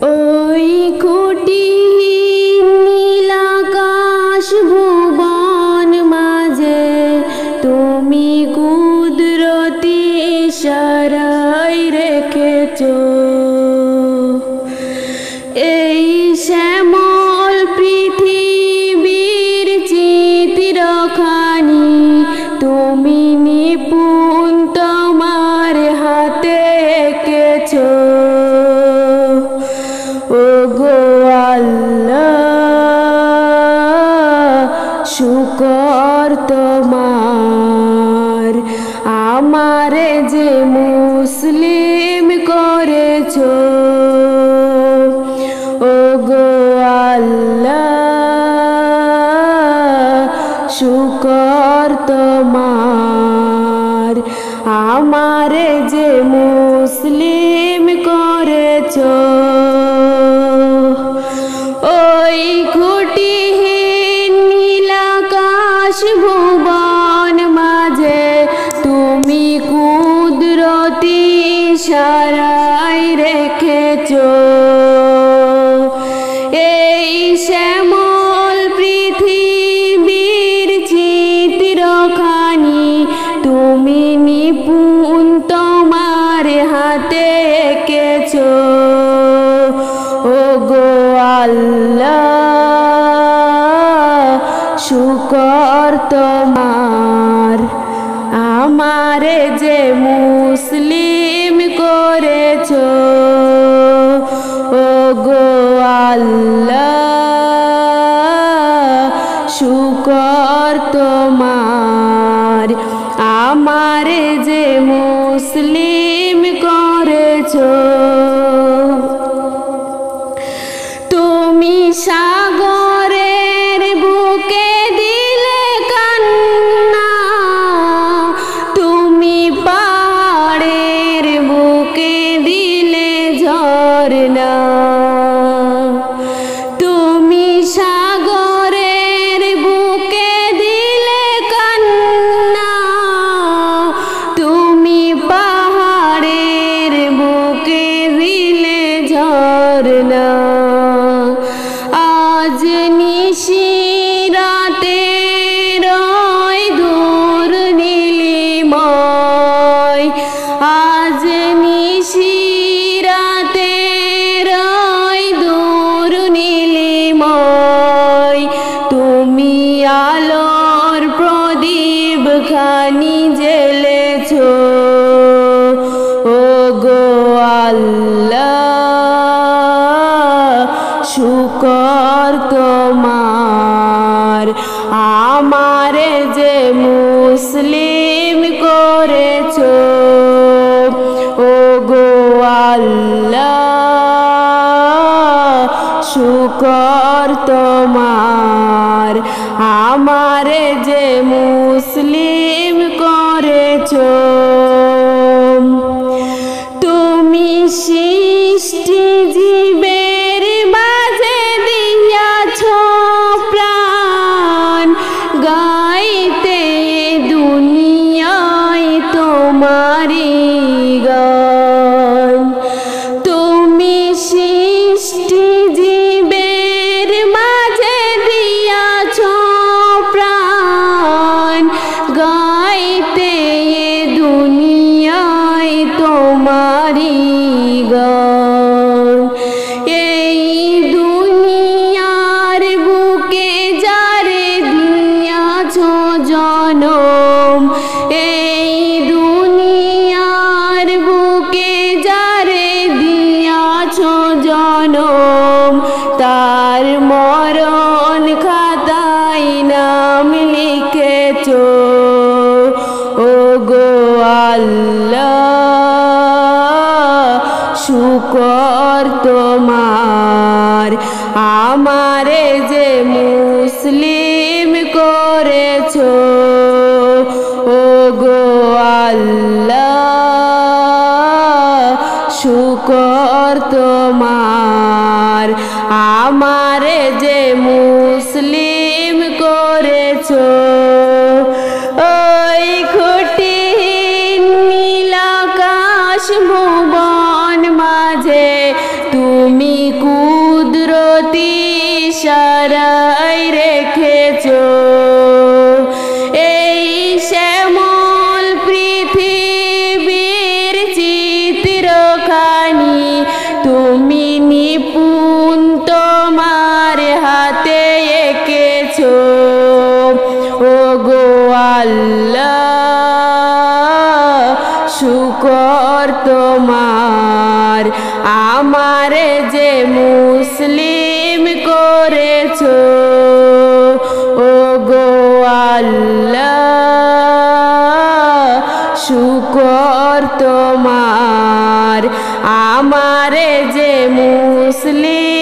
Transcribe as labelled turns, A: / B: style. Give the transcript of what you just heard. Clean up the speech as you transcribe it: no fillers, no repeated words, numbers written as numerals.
A: ওই খুঁটিহীন নীলাকাশ ভুবন মাঝে তুমি কুদরতি ইশারায় রেখেছো এই শ্যামল পৃথিবীর চিত্রখানি তুমি নিপুণ তোমার হাতে এঁকেছো ওগো আল্লাহ শুকর তোমার আমারে যে মুসলিম করেছো ওগো আল্লাহ শুকর তোমার আমারে যে মুসলিম করেছো ওই খুঁটিহীন নীলাকাশ ভুবন মাঝে তুমি কুদরতি ইশারায় রেখেছো এই শ্যামল পৃথিবীর চিত্রখানি তুমি নিপুণ তোমার হাতে এঁকেছো ওগো আল্লাহ শুকর তোমার আমারে যে মুসলিম করেছো ওগো আল্লাহ শুকর তোমার আমারে যে মুসলিম করেছো তুমি সাগরের বুকে দিলে কান্না তুমি পাহাড়ের বুকে দিলে ঝরনা তুমি সাগরের বুকে দিলে কান্না তুমি পাহাড়ের বুকে দিলে ঝরনা আজ নিশিরাতে রয় দূর নীলিময় আজ নিশিরাতে রয় দূর নীলিময় তুমি আলোর প্রদীপ খানি জ্বেলেছো ওগো আল্লাহ শুকর তোমার আমারে যে মুসলিম করেছো ওগো আল্লাহ শুকর তোমার আমারে যে মুসলিম করেছো তুমি সৃষ্টি জীবের মাঝে দিয়াছো প্রাণ গাইতে দুনিয়ায় তোমারি গান তুমি সৃষ্টি জীবের মাঝে দিয়াছো প্রাণ গাইতে দুনিয়ায় তোমারি গান এই দুনিয়ার বুকে যারে দিয়াছো জনম এই দুনিয়ার বুকে যারে দিয়াছো জনম তার মরণ খাতায় নাম লিখেছো ওগো আল্লাহ শুকর তোমার আমারে যে মুসলিম করেছো ওগো আল্লাহ শুকর তোমার আমারে যে মুসলিম করেছো ওই খুঁটিহীন নীলাকাশ ভুবন মাঝে তুমি কুদরতি ইশারায় রেখেছো এই শ্যামল পৃথিবীর চিত্রখানি তুমি নিপুণ তোমার হাতে এঁকেছো ওগো আল্লাহ শুকর তোমার আমারে যে মুসলিম করেছো ওগো আল্লাহ শুকর তোমার আমারে যে মুসলিম